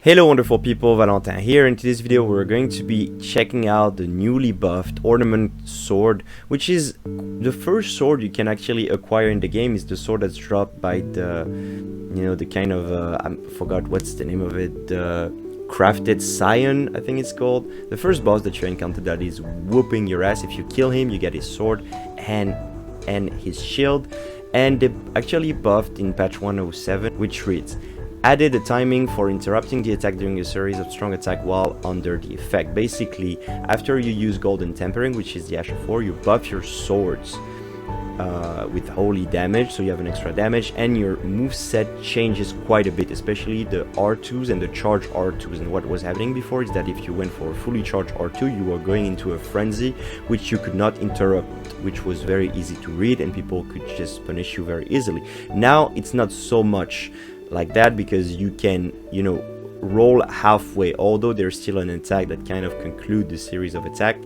Hello wonderful people, Valentin here. In today's video we're going to be checking out the newly buffed Ornament sword, which is the first sword you can actually acquire in the game. Is the sword that's dropped by the, the kind of, I forgot what's the name of it, the Crafted Scion, I think it's called. The first boss that you encounter that is whooping your ass. If you kill him, you get his sword and his shield. And they actually buffed in patch 107, which reads: added a timing for interrupting the attack during a series of strong attack while under the effect. Basically, after you use golden tempering, which is the Ash of War, you buff your swords with holy damage, so you have an extra damage, and your moveset changes quite a bit, especially the R2s and the charge R2s. And what was happening before is that if you went for a fully charged R2, you were going into a frenzy which you could not interrupt, which was very easy to read and people could just punish you very easily. Now it's not so much like that, because you can, roll halfway, although there's still an attack that kind of conclude the series of attack.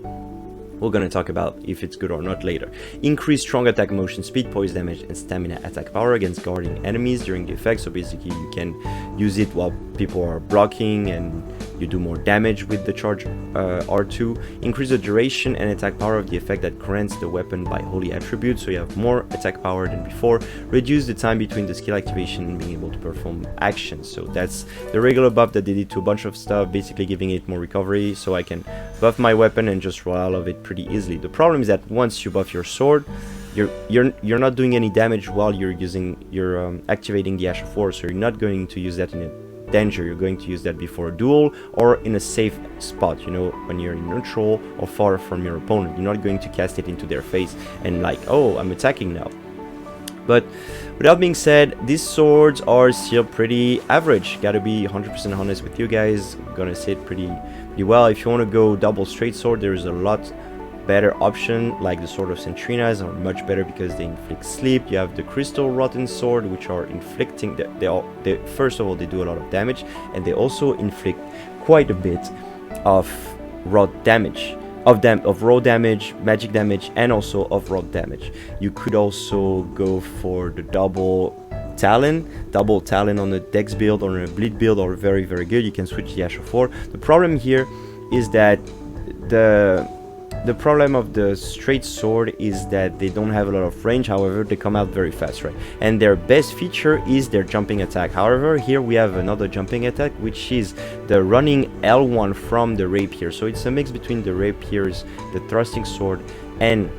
We're gonna talk about if it's good or not later. Increase strong attack motion speed, poise damage, and stamina attack power against guarding enemies during the effect. So basically you can use it while people are blocking and you do more damage with the charge R2. Increase the duration and attack power of the effect that grants the weapon by holy attributes, so you have more attack power than before. Reduce the time between the skill activation and being able to perform actions. So that's the regular buff that they did to a bunch of stuff, basically giving it more recovery, so I can buff my weapon and just roll out of it pretty easily. The problem is that once you buff your sword, you're not doing any damage while you're activating the Ash of War, so you're not going to use that in a danger. You're going to use that before a duel or in a safe spot, when you're in neutral or far from your opponent. You're not going to cast it into their face and like, oh, I'm attacking now. But with that being said, these swords are still pretty average. Gotta be 100% honest with you guys. I'm gonna say it pretty well. If you want to go double straight sword, there's a lot better option, like the Sword of Centrinas are much better because they inflict sleep. You have the Crystal Rotten Sword, which are inflicting, they first of all, they do a lot of damage, and they also inflict quite a bit of raw damage, of raw damage, magic damage, and also of raw damage. You could also go for the double talon on the Dex build or on a bleed build, or very good. You can switch the Ash of War. The problem here is that the problem of the straight sword is that they don't have a lot of range. However, they come out very fast, right? And their best feature is their jumping attack. However, here we have another jumping attack, which is the running L1 from the rapier. So it's a mix between the rapiers, the thrusting sword, and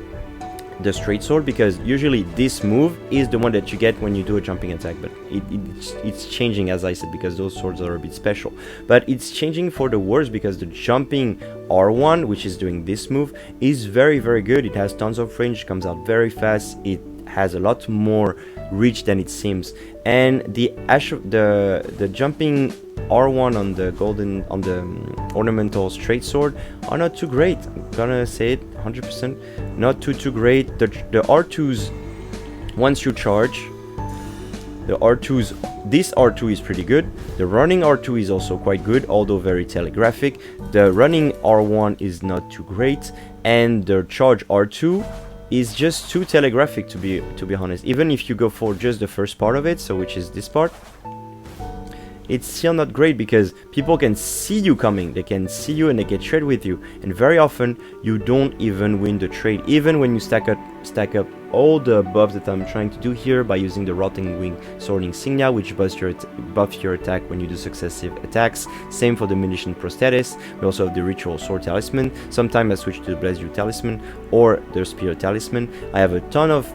the straight sword, because usually this move is the one that you get when you do a jumping attack, but it's changing, as I said, because those swords are a bit special. But it's changing for the worse, because the jumping R1, which is doing this move, is very good. It has tons of range, comes out very fast, it has a lot more reach than it seems. And the jumping R1 on the ornamental straight sword are not too great. I'm gonna say it 100%, not too great. The R2s, once you charge the R2s, this R2 is pretty good. The running R2 is also quite good, although very telegraphic. The running R1 is not too great, and the charge R2 is just too telegraphic, to be honest. Even if you go for just the first part of it, so which is this part, it's still not great, because people can see you coming, they can see you and they get trade with you, and very often you don't even win the trade, even when you stack up all the buffs that I'm trying to do here by using the Rotting Wing Sword Insignia, which buffs your attack when you do successive attacks. Same for the Munition Prosthetis. We also have the Ritual Sword Talisman. Sometimes I switch to the Blaze You Talisman or the Spear Talisman. I have a ton of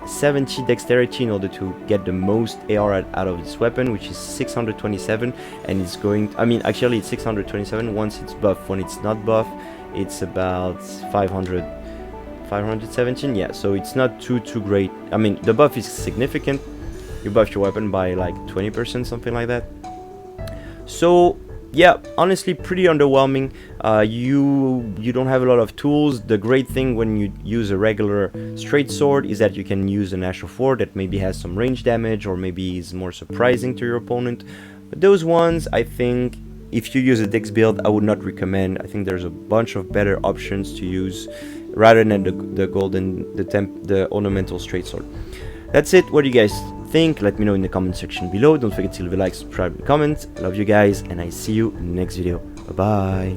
70 dexterity in order to get the most AR out of this weapon, which is 627, and it's going, actually it's 627 once it's buff. When it's not buff, it's about 517. Yeah, so it's not too great. The buff is significant. You buff your weapon by like 20%, something like that. So yeah, honestly pretty underwhelming. You don't have a lot of tools. The great thing when you use a regular straight sword is that you can use an Ash of War that maybe has some range damage, or maybe is more surprising to your opponent. But those ones, I think, if you use a Dex build, I would not recommend. I think there's a bunch of better options to use rather than the ornamental straight sword. That's it. What do you guys think. Let me know in the comment section below. Don't forget to leave a like, subscribe, and comment. I love you guys, and I see you in the next video. Bye bye.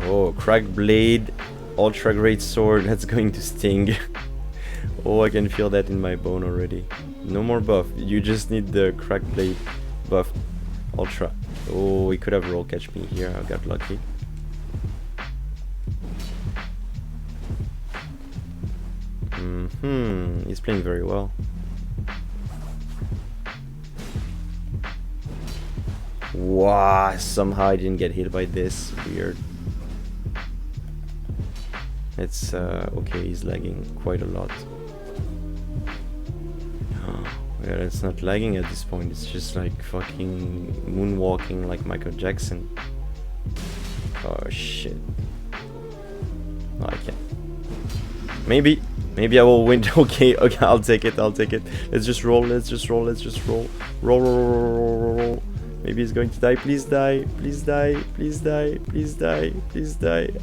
Oh, cracked blade, ultra great sword. That's going to sting. Oh, I can feel that in my bone already. No more buff. You just need the cracked blade buff. Ultra. Oh, he could have roll catch me here. I got lucky. He's playing very well. Wow, somehow I didn't get hit by this. Weird. It's okay, he's lagging quite a lot. Yeah, it's not lagging at this point, it's just like fucking moonwalking like Michael Jackson. Oh shit. No, I can't. Maybe I will win. Okay, I'll take it. Let's just roll. Roll. Maybe he's going to die. Please die. I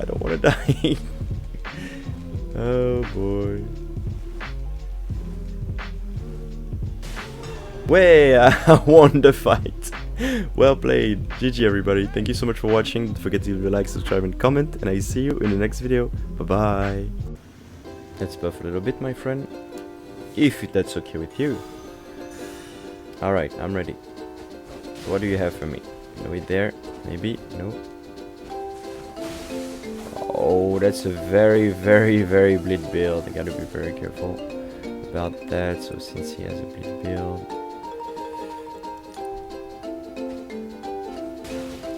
don't want to die. Oh boy. Way, I won the fight. Well played. GG everybody. Thank you so much for watching. Don't forget to leave a like, subscribe, and comment. And I see you in the next video. Bye bye. Let's buff a little bit, my friend. If that's okay with you. Alright, I'm ready. What do you have for me? No, wait there. Maybe. No. Oh, that's a very bleed build. I gotta be very careful about that. So since he has a bleed build,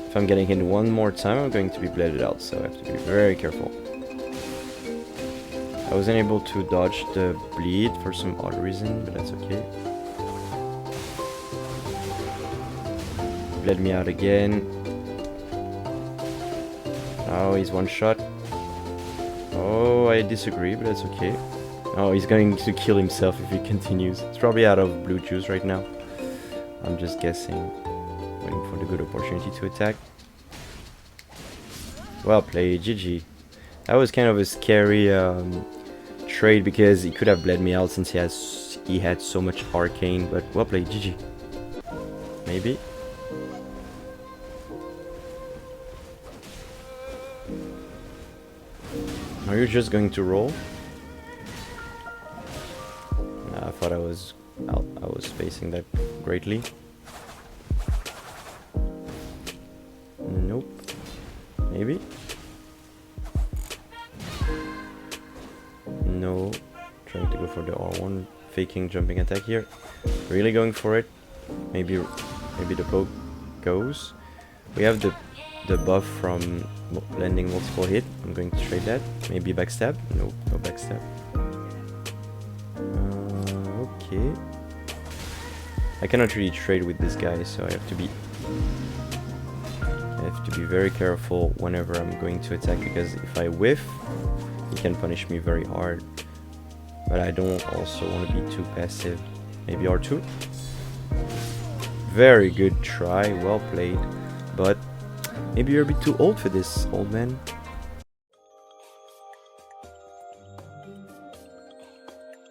if I'm getting hit one more time, I'm going to be bleeded out. So I have to be very careful. I wasn't able to dodge the bleed for some odd reason, but that's okay. Bled me out again. Oh, he's one shot. Oh, I disagree, but that's okay. Oh, he's going to kill himself if he continues. He's probably out of blue juice right now. I'm just guessing. Waiting for the good opportunity to attack. Well played, GG. That was kind of a scary trade because he could have bled me out since he had so much arcane, but well played, GG. Maybe. Are you just going to roll? Nah, I thought I was facing that greatly. Nope. Maybe. No. Trying to go for the R1, faking jumping attack here. Really going for it. Maybe the poke goes. We have the buff from landing multiple hit. I'm going to trade that. Maybe backstab. Nope, no backstab. Okay. I cannot really trade with this guy, so I have to be very careful whenever I'm going to attack, because if I whiff, he can punish me very hard. But I don't also want to be too passive. Maybe R2. Very good try, well played. But maybe you're a bit too old for this, old man.